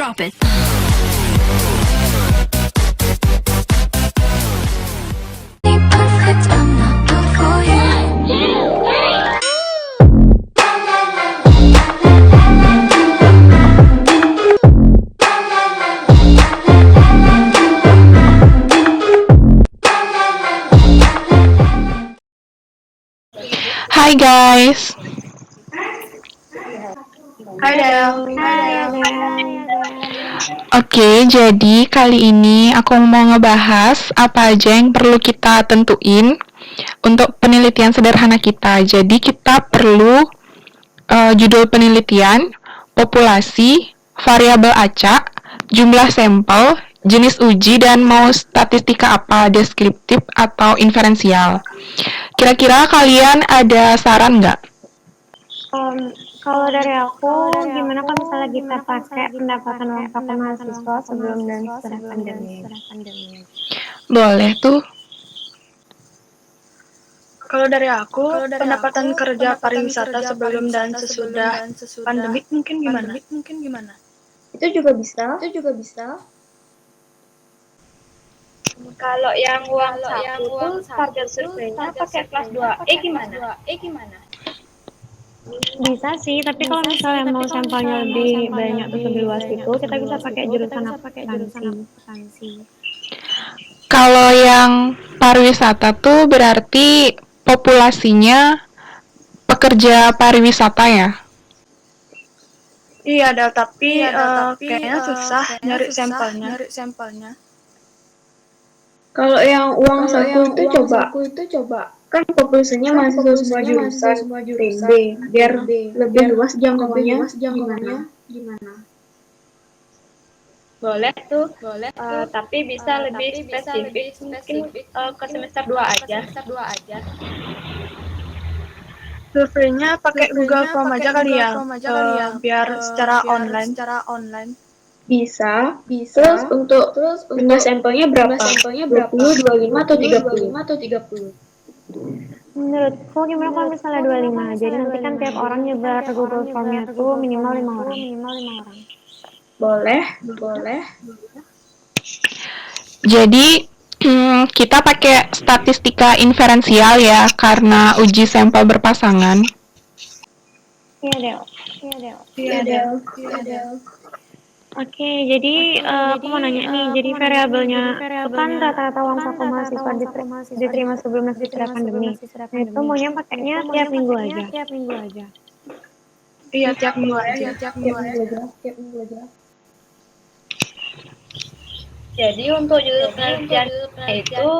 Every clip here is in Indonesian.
Drop it. Perfect, I'm not good for you. Hai guys, Hai Del. oke, jadi kali ini aku mau ngebahas apa aja yang perlu kita tentuin untuk penelitian sederhana kita. Jadi kita perlu judul penelitian, populasi, variabel acak, jumlah sampel, jenis uji, dan mau statistika apa, deskriptif atau inferensial. Kira-kira kalian ada saran nggak? Kalau dari aku, gimana kalau misalnya kita pakai pendapatan uang saku mahasiswa sebelum dan setelah pandemi? Boleh tuh. Kalau dari aku, pendapatan kerja pariwisata sebelum dan sesudah pandemik mungkin gimana? Itu juga bisa. Kalau yang uang saku tuh target surveinya pakai kelas 2E gimana? Bisa sih, tapi kalau misalnya mau sampelnya lebih banyak atau lebih luas itu, kita bisa pakai jurusan akuntansi. Kalau yang pariwisata tuh berarti populasinya pekerja pariwisata ya? Iya Del, tapi kayaknya susah nyari sampelnya. Kalau yang uang saku itu coba kan populasinya mahasiswa semua jurusan TB biar lebih luas jangkauannya gimana? Boleh tuh, tapi bisa lebih spesifik mungkin ke semester 2 aja. Surveinya pakai Google Form aja kali ya, biar secara online. Bisa. Terus untuk jumlah sampelnya berapa? 20, 25 atau 30? Menurutku gimana kalau misalnya 25? Jadi nanti kan tiap orang nyebar ke Google Formnya tuh minimal 5 orang. Boleh. Jadi kita pakai statistika inferensial ya karena uji sampel berpasangan. Iya, Del. Oke, jadi aku mau nanya nih, jadi variabelnya itu kan rata-rata uang saku mahasiswa diterima sebelum dan setelah pandemi. Nah, itu maunya pakainya tiap minggu aja. Iya, tiap minggu aja. Jadi untuk judul penelitian itu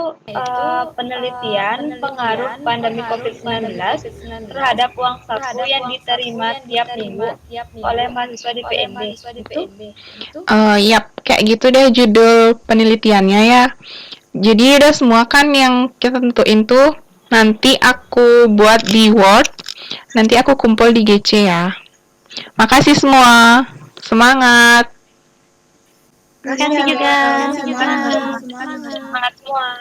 penelitian pengaruh pandemi COVID-19 terhadap uang saku yang diterima tiap minggu oleh mahasiswa di PNB. Yap, kayak gitu deh judul penelitiannya ya. Jadi udah semua kan yang kita tentuin tuh nanti aku buat di Word, nanti aku kumpul di GC ya. Makasih semua, semangat! Makasih juga. Semangat semua.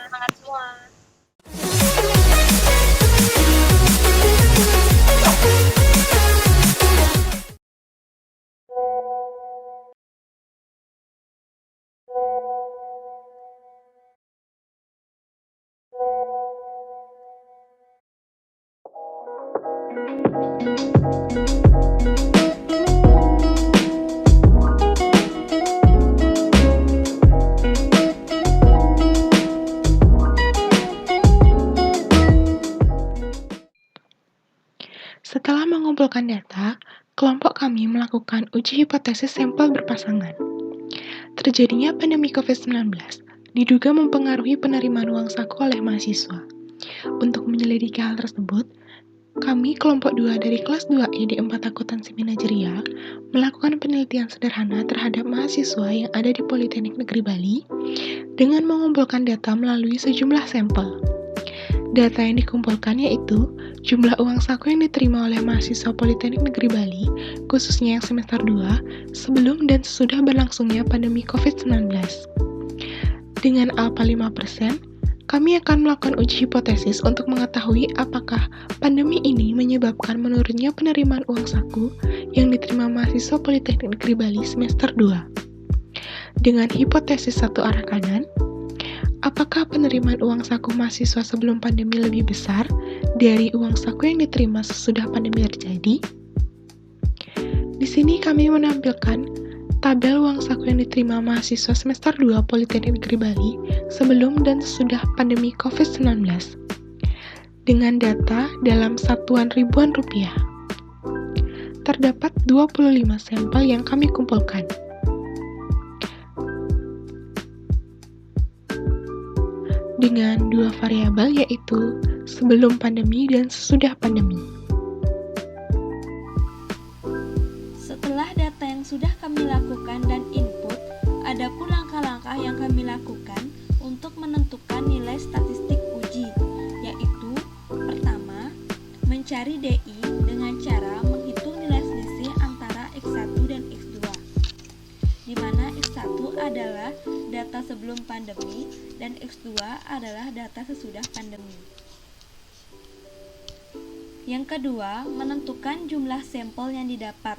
Setelah mengumpulkan data, kelompok kami melakukan uji hipotesis sampel berpasangan. Terjadinya pandemi COVID-19 diduga mempengaruhi penerimaan uang saku oleh mahasiswa. Untuk menyelidiki hal tersebut, kami kelompok 2 dari kelas 2E di 4 akuntansi manajerial melakukan penelitian sederhana terhadap mahasiswa yang ada di Politeknik Negeri Bali dengan mengumpulkan data melalui sejumlah sampel. Data yang dikumpulkan yaitu jumlah uang saku yang diterima oleh mahasiswa Politeknik Negeri Bali, khususnya yang semester 2, sebelum dan sesudah berlangsungnya pandemi COVID-19. Dengan alfa 5%, kami akan melakukan uji hipotesis untuk mengetahui apakah pandemi ini menyebabkan menurunnya penerimaan uang saku yang diterima mahasiswa Politeknik Negeri Bali semester 2. Dengan hipotesis satu arah kanan, apakah penerimaan uang saku mahasiswa sebelum pandemi lebih besar dari uang saku yang diterima sesudah pandemi terjadi? Di sini kami menampilkan tabel uang saku yang diterima mahasiswa semester 2 Politeknik Negeri Bali sebelum dan sesudah pandemi COVID-19 dengan data dalam satuan ribuan rupiah. Terdapat 25 sampel yang kami kumpulkan. Dengan dua variabel yaitu sebelum pandemi dan sesudah pandemi. Setelah data yang sudah kami lakukan dan input, ada pun langkah-langkah yang kami lakukan untuk menentukan nilai statistik uji, yaitu pertama, mencari DI dengan cara menghitung nilai selisih antara X1 dan X2, di mana X1 adalah data sebelum pandemi dan X2 adalah data sesudah pandemi. Yang kedua, menentukan jumlah sampel yang didapat.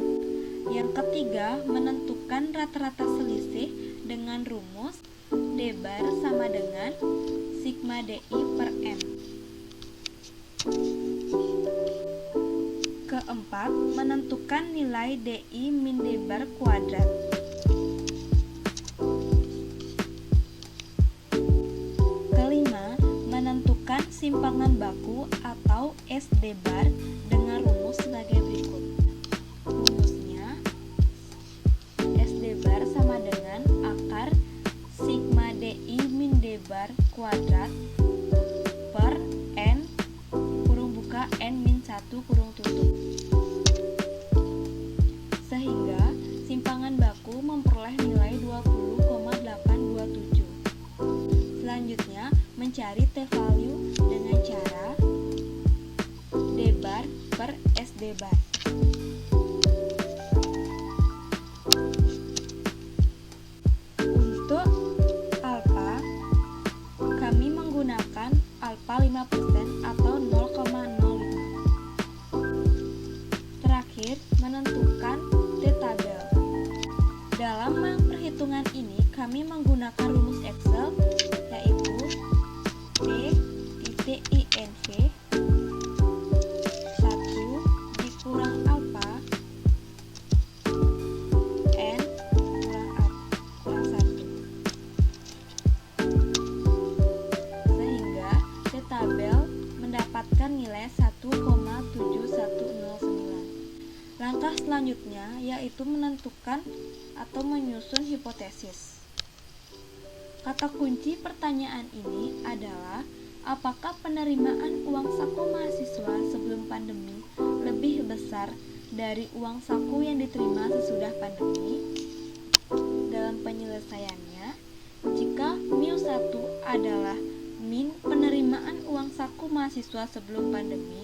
Yang ketiga, menentukan rata-rata selisih dengan rumus D bar sama dengan sigma DI per M. Keempat, menentukan nilai DI min D bar kuadrat. Kelima, menentukan simpangan baku atau SD bar dengan rumus sebagai berikut. Rumusnya, SD bar sama dengan akar sigma DI min D bar kuadrat per N kurung buka N min 1 kurung tutup. Sehingga simpangan baku memperoleh nilai 20,827. Selanjutnya, mencari t-value dengan cara D bar per SD bar. Untuk alfa, kami menggunakan alfa 5% atau 0,05. Terakhir, menentukan t-tabel. Dalam perhitungan ini, kami menggunakan rumus Excel, yaitu T-INV 1 dikurang alfa N kurang 1. Sehingga t-tabel mendapatkan nilai 1,7109. Langkah selanjutnya yaitu menentukan atau menyusun hipotesis. Kata kunci pertanyaan ini adalah apakah penerimaan uang saku mahasiswa sebelum pandemi lebih besar dari uang saku yang diterima sesudah pandemi? Dalam penyelesaiannya, jika mu 1 adalah min penerimaan uang saku mahasiswa sebelum pandemi,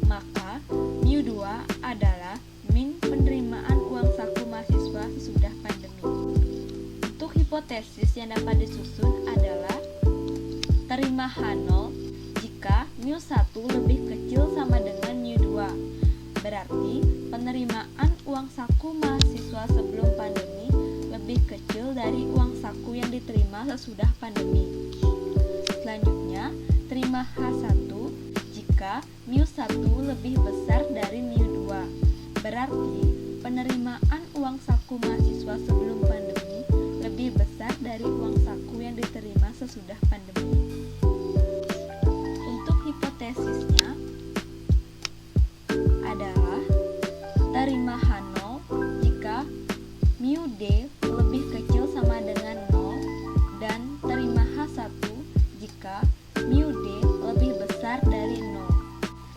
maka mu 2 adalah min penerimaan uang saku mahasiswa sesudah pandemi. Untuk hipotesis yang dapat disusun adalah terima H0 jika mu 1 lebih kecil sama dengan mu 2. Berarti penerimaan uang saku mahasiswa sebelum pandemi lebih kecil dari uang saku yang diterima sesudah pandemi. Selanjutnya, terima H1 jika mu 1 lebih besar dari mu 2. Berarti penerimaan uang saku mahasiswa sebelum pandemi lebih besar dari uang saku yang diterima sesudah pandemi. Untuk hipotesisnya adalah terima H0 jika mu D lebih kecil sama dengan 0 dan terima H1 jika mu D lebih besar dari 0.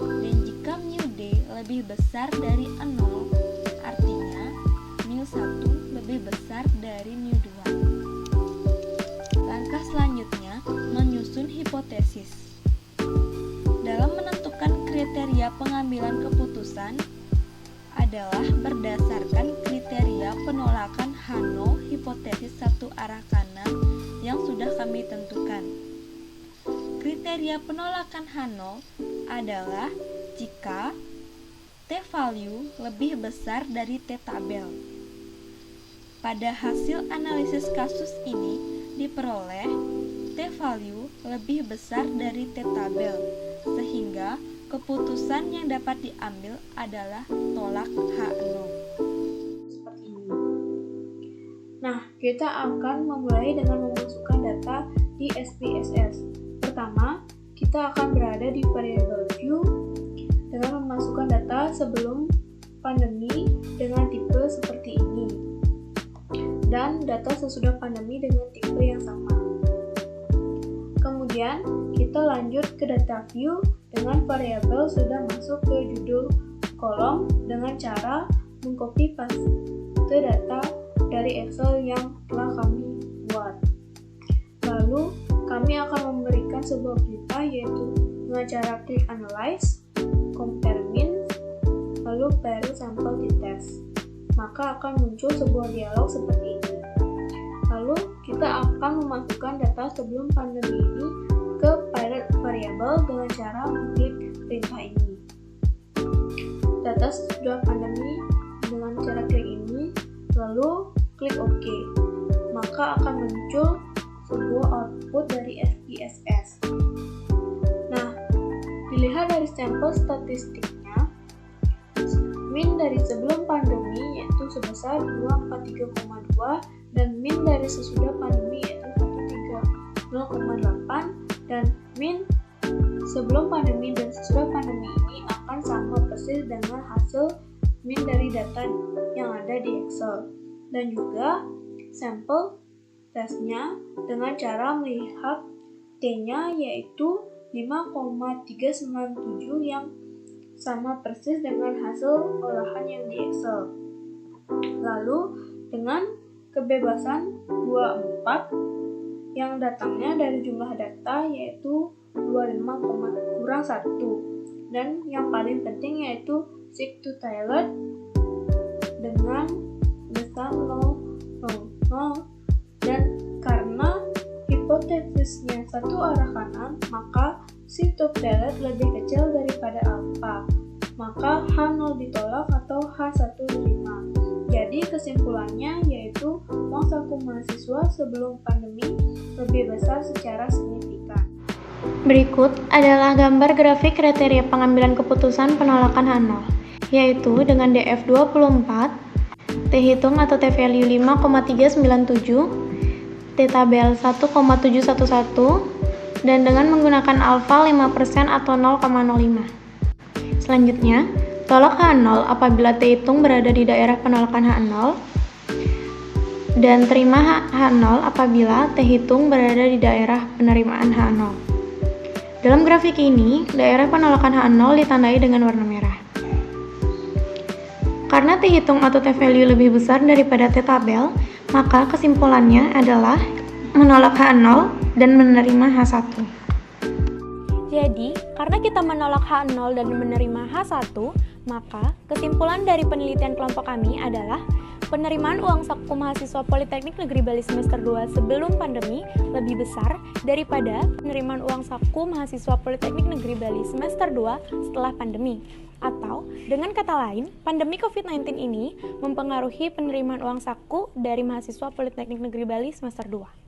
Dan jika mu D lebih besar dari 0, artinya mu 1 lebih besar dari mu 2. Langkah selanjutnya, menyusun hipotesis. Dalam menentukan kriteria pengambilan keputusan adalah berdasarkan kriteria penolakan H0 hipotesis satu arah kanan yang sudah kami tentukan. Kriteria penolakan H0 adalah jika t-value lebih besar dari t-tabel. Pada hasil analisis kasus ini diperoleh T-value lebih besar dari T-tabel, sehingga keputusan yang dapat diambil adalah tolak H0. Seperti ini. Nah, kita akan memulai dengan memasukkan data di SPSS. Pertama, kita akan berada di variable view dengan memasukkan data sebelum pandemi dengan tipe seperti ini, dan data sesudah pandemi dengan tipe yang sama. Kemudian, kita lanjut ke data view dengan variabel sudah masuk ke judul kolom dengan cara mengcopy paste data dari Excel yang telah kami buat. Lalu, kami akan memberikan sebuah berita yaitu dengan cara klik analyze, compare means, lalu pair sampel di test. Maka akan muncul sebuah dialog seperti ini. Lalu kita akan memasukkan data sebelum pandemi ini ke pilot variable dengan cara mengklik perintah ini. Data sudah pandemi dengan cara klik ini, lalu klik OK. Maka akan muncul sebuah output dari SPSS. Nah, dilihat dari sampel statistiknya, min dari sebelum pandemi yaitu sebesar 243,2 dan min dari sesudah pandemi yaitu 130,8, dan min sebelum pandemi dan sesudah pandemi ini akan sama persis dengan hasil min dari data yang ada di Excel. Dan juga sampel tesnya dengan cara melihat T-nya yaitu 5,397 yang sama persis dengan hasil olahan yang di Excel. Lalu dengan kebebasan 24 yang datangnya dari jumlah data yaitu 25, kurang 1, dan yang paling penting yaitu shift to toilet dengan besar 0,00, dan karena hipotesisnya satu arah kanan, maka shift to toilet lebih kecil daripada alfa, maka H0 ditolak atau H1 diterima. Jadi kesimpulannya yaitu uang saku mahasiswa sebelum pandemi lebih besar secara signifikan. Berikut adalah gambar grafik kriteria pengambilan keputusan penolakan H0, yaitu dengan DF24, T-hitung atau T-value 5,397, T-tabel 1,711, dan dengan menggunakan alfa 5% atau 0,05. Selanjutnya, tolak H0 apabila T-hitung berada di daerah penolakan H0, dan terima H0 apabila T-hitung berada di daerah penerimaan H0. Dalam grafik ini, daerah penolakan H0 ditandai dengan warna merah. Karena T-hitung atau T-value lebih besar daripada T-tabel, maka kesimpulannya adalah menolak H0 dan menerima H1. Jadi, karena kita menolak H0 dan menerima H1, maka kesimpulan dari penelitian kelompok kami adalah penerimaan uang saku mahasiswa Politeknik Negeri Bali semester 2 sebelum pandemi lebih besar daripada penerimaan uang saku mahasiswa Politeknik Negeri Bali semester 2 setelah pandemi. Atau, dengan kata lain, pandemi COVID-19 ini mempengaruhi penerimaan uang saku dari mahasiswa Politeknik Negeri Bali semester 2.